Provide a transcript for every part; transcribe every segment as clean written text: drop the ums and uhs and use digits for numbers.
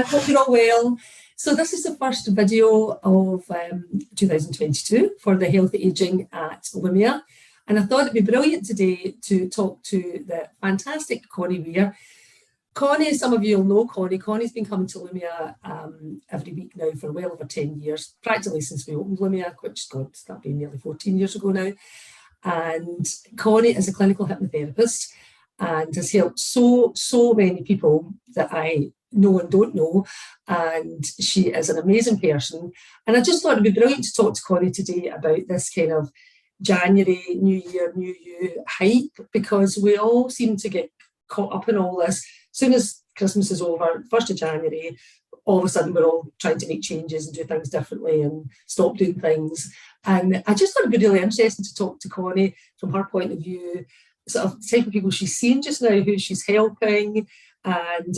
Hope you're all well. So this is the first video of 2022 for the Healthy Aging at Lumia. And I thought it'd be brilliant today to talk to the fantastic Connie Weir. Connie, some of you will know Connie. Connie's been coming to Lumia every week now for well over 10 years, practically since we opened Lumia, which has got to be nearly 14 years ago now. And Connie is a clinical hypnotherapist and has helped so many people that I know and don't know, and she is an amazing person. And I just thought it'd be brilliant to talk to Connie today about this kind of January, New Year, New You hype, because we all seem to get caught up in all this. As soon as Christmas is over, 1st of January, all of a sudden we're all trying to make changes and do things differently and stop doing things. And I just thought it'd be really interesting to talk to Connie from her point of view, sort of the type of people she's seen just now, who she's helping, and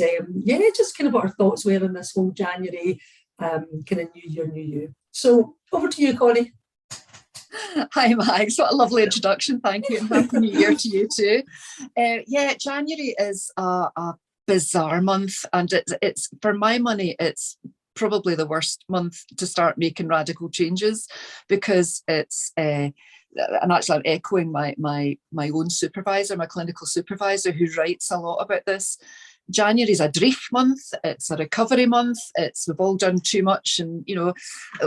just kind of what her thoughts were on this whole January kind of New Year, New You. So over to you, Connie. Hi, Max. What a lovely introduction. Thank you, and Happy New Year to you too. January is a bizarre month, and it's for my money, it's probably the worst month to start making radical changes, because it's and actually I'm echoing my own supervisor, my clinical supervisor, who writes a lot about this. January is a dreif month, it's a recovery month, we've all done too much, and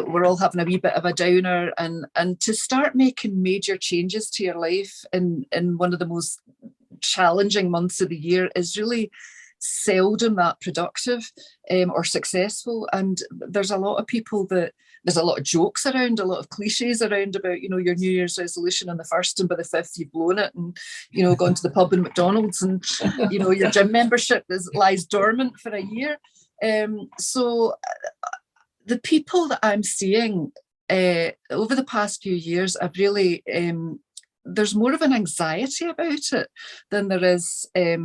we're all having a wee bit of a downer, and to start making major changes to your life in one of the most challenging months of the year is really seldom that productive or successful. And there's a lot of people there's a lot of jokes around, a lot of cliches around about, your New Year's resolution on the 1st, and by the 5th you've blown it and, gone to the pub and McDonald's, and, your gym membership lies dormant for a year. So the people that I'm seeing over the past few years, I've really, there's more of an anxiety about it than there is a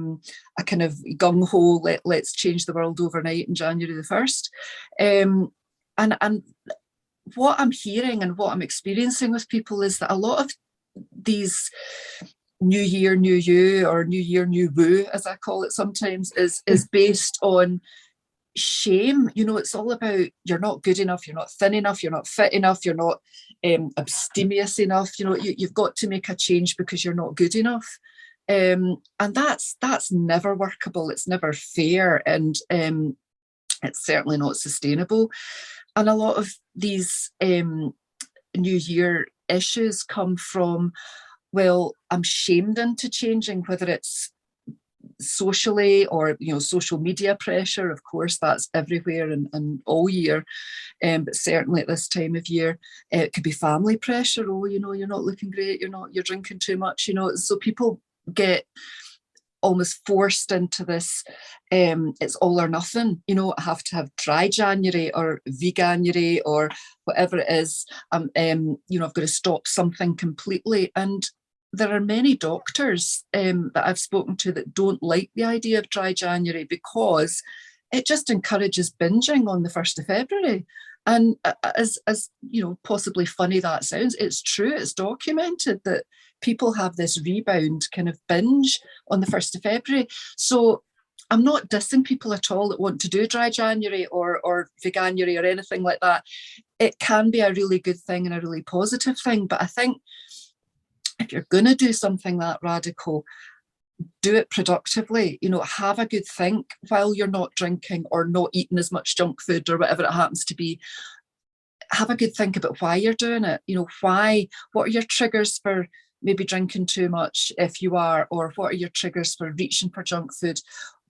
kind of gung-ho, let's change the world overnight in January the 1st. And what I'm hearing and what I'm experiencing with people is that a lot of these New Year, New You, or New Year, New Woo, as I call it sometimes, is based on shame. It's all about you're not good enough, you're not thin enough, you're not fit enough, you're not abstemious enough. You've got to make a change because you're not good enough. And that's never workable. It's never fair, and it's certainly not sustainable. And a lot of these New Year issues come from, well, I'm shamed into changing, whether it's socially or social media pressure. Of course, that's everywhere and all year, but certainly at this time of year. It could be family pressure. Oh, you're not looking great, you're drinking too much, so people get almost forced into this it's all or nothing. I have to have dry January or veganuary or whatever it is. I've got to stop something completely. And there are many doctors that I've spoken to that don't like the idea of dry January, because it just encourages binging on the 1st of February. And as possibly funny that sounds, it's true, it's documented that people have this rebound kind of binge on the 1st of February. So I'm not dissing people at all that want to do dry January or veganuary or anything like that. It can be a really good thing and a really positive thing. But I think if you're going to do something that radical, do it productively. Have a good think while you're not drinking or not eating as much junk food or whatever it happens to be. Have a good think about why you're doing it. What are your triggers for maybe drinking too much, if you are, or what are your triggers for reaching for junk food?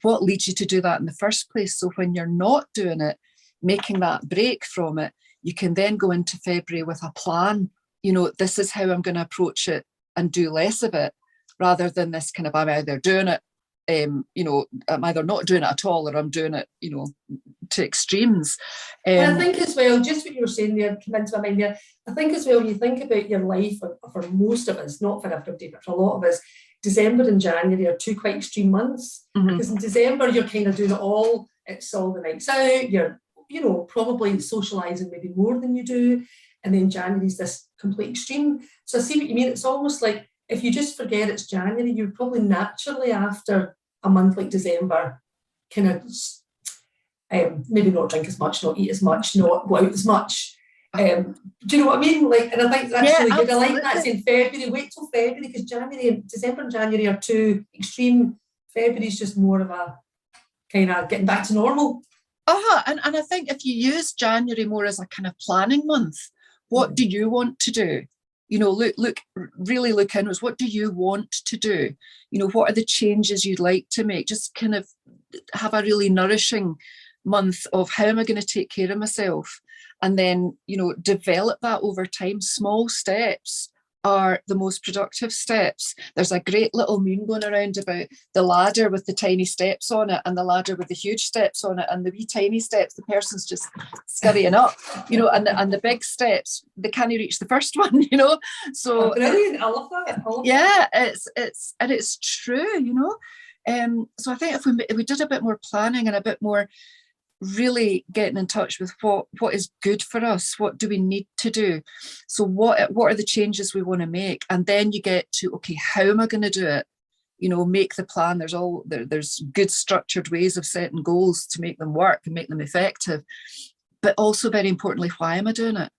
What leads you to do that in the first place? So when you're not doing it, making that break from it, you can then go into February with a plan. This is how I'm going to approach it and do less of it, rather than this kind of, I'm either doing it, I'm either not doing it at all, or I'm doing it, to extremes. And I think as well, just what you were saying there, came into my mind there, I think as well, when you think about your life, for most of us, not for everybody, but for a lot of us, December and January are two quite extreme months. Mm-hmm. Because in December, you're kind of doing it all. It's all the nights out. You're, probably socialising maybe more than you do. And then January's this complete extreme. So I see what you mean. It's almost like if you just forget it's January, you're probably naturally after a month like December kind of maybe not drink as much, not eat as much, not go out as much. Do you know what I mean? Like, and I think that's really good. Absolutely. I like that in February. Wait till February, because December and January are too extreme. February's just more of a kind of getting back to normal. And I think if you use January more as a kind of planning month, what do you want to do? You know, really look inwards. What do you want to do? You know, what are the changes you'd like to make? Just kind of have a really nourishing month of how am I going to take care of myself? And then, you know, develop that over time. Small steps are the most productive steps. There's a great little meme going around about the ladder with the tiny steps on it and the ladder with the huge steps on it, and the wee tiny steps, the person's just scurrying up, you know, and the big steps, they can't reach the first one, you know. So brilliant. I love that. It's true, you know. So I think if we did a bit more planning and a bit more really getting in touch with what is good for us, what do we need to do, so what are the changes we want to make, and then you get to, okay, how am I going to do it? You know, make the plan. There's good structured ways of setting goals to make them work and make them effective, but also very importantly, why am I doing it?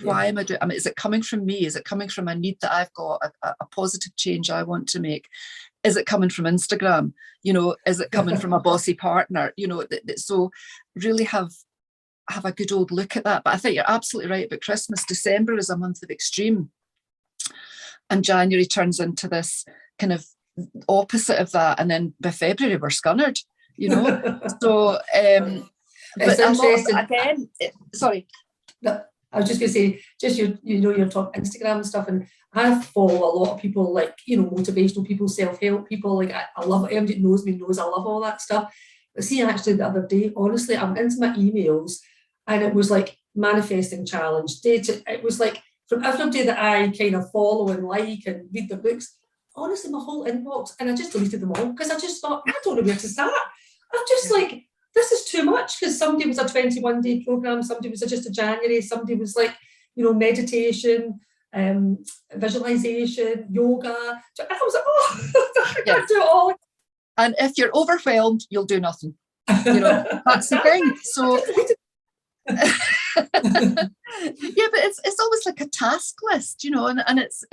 Why am I doing? I mean, is it coming from me? Is it coming from a need that I've got, a positive change I want to make? Is it coming from Instagram? You know, is it coming from a bossy partner? You know, so really have a good old look at that. But I think you're absolutely right about Christmas. December is a month of extreme, and January turns into this kind of opposite of that. And then by February we're scunnered. You know, so it's interesting. Again, sorry. I was just going to say, just you're talking Instagram and stuff, and I follow a lot of people, like, you know, motivational people, self-help people. Like, I love it. Everybody knows me, knows I love all that stuff. But see, actually, the other day, honestly, I'm into my emails, and it was like manifesting challenge. It was like from everybody that I kind of follow and like and read their books. Honestly, my whole inbox, and I just deleted them all because I just thought, I don't know where to start. I'm just like, this is too much, because somebody was a 21-day program, somebody was just a January, somebody was like, you know, meditation, visualization, yoga. And I was like, I can't do it all. And if you're overwhelmed, you'll do nothing. You know, that's the thing. So yeah, but it's always like a task list, you know, and it's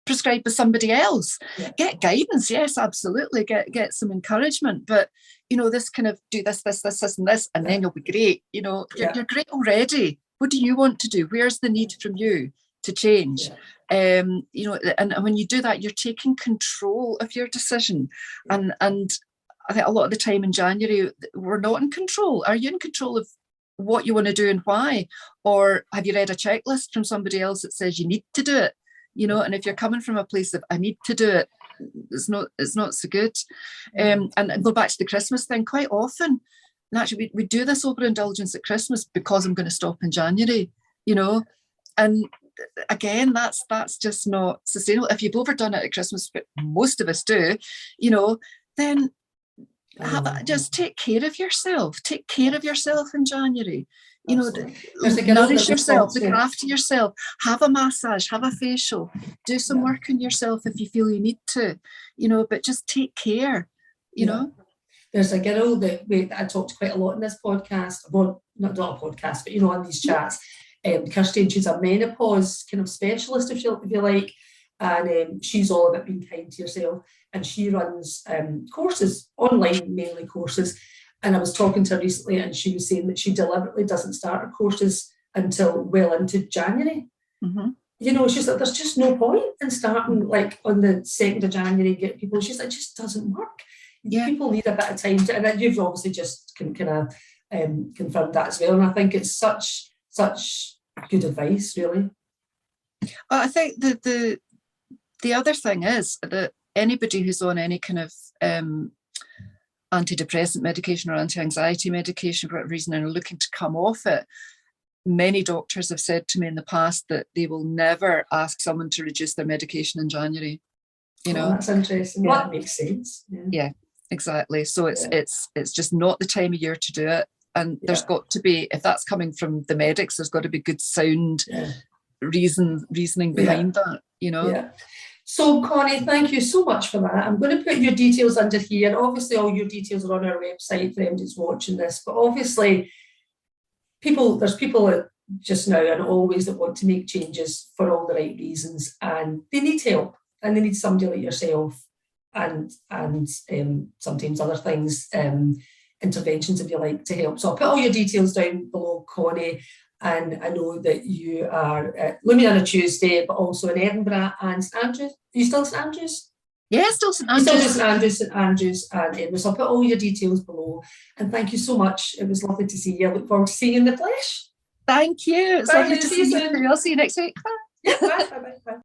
prescribed by somebody else. Get guidance, yes, absolutely. Get some encouragement, but you know, this kind of do this, and then you'll be great. You know, you're great already. What do you want to do? Where's the need from you to change? You know, and when you do that, you're taking control of your decision. And I think a lot of the time in January, we're not in control. Are you in control of what you want to do and why? Or have you read a checklist from somebody else that says you need to do it? You know, and if you're coming from a place of I need to do it, it's not so good. And go back to the Christmas thing, quite often, and actually we do this overindulgence at Christmas because I'm going to stop in January, you know, and again, that's just not sustainable. If you've overdone it at Christmas, but most of us do, you know, then just take care of yourself. Take care of yourself in January. You know, nourish yourself, look after yourself, have a massage, have a facial, do some work on yourself if you feel you need to, you know, but just take care, you know. There's a girl that I talked quite a lot in this podcast, well, not a podcast, but, you know, on these chats, Kirsty, she's a menopause kind of specialist, if you like, and she's all about being kind to yourself, and she runs courses, online mainly courses. And I was talking to her recently, and she was saying that she deliberately doesn't start her courses until well into January. Mm-hmm. You know, she's like, there's just no point in starting like on the 2nd of January, get people. She's like, it just doesn't work. Yeah. People need a bit of time to, and you've obviously just kind of confirmed that as well. And I think it's such good advice, really. I think the other thing is that anybody who's on any kind of antidepressant medication or anti-anxiety medication for whatever reason and are looking to come off it, many doctors have said to me in the past that they will never ask someone to reduce their medication in January. You know, that's interesting. Yeah. Well, that makes sense. Yeah, exactly. So it's just not the time of year to do it. And there's got to be, if that's coming from the medics, there's got to be good sound reasoning behind that, you know. So, Connie, thank you so much for that. I'm going to put your details under here. Obviously, all your details are on our website for anyone who's watching this. But obviously, there's people just now and always that want to make changes for all the right reasons, and they need help, and they need somebody like yourself, and sometimes other things, interventions, if you like, to help. So I'll put all your details down below, Connie. And I know that you are at Lumia on a Tuesday, but also in Edinburgh and St Andrews. Are you still St Andrews? Yeah, still St Andrews. St Andrews and Edinburgh. So I'll put all your details below. And thank you so much. It was lovely to see you. I look forward to seeing you in the flesh. Thank you. It's lovely to see you too. I'll see you next week. Bye. Bye.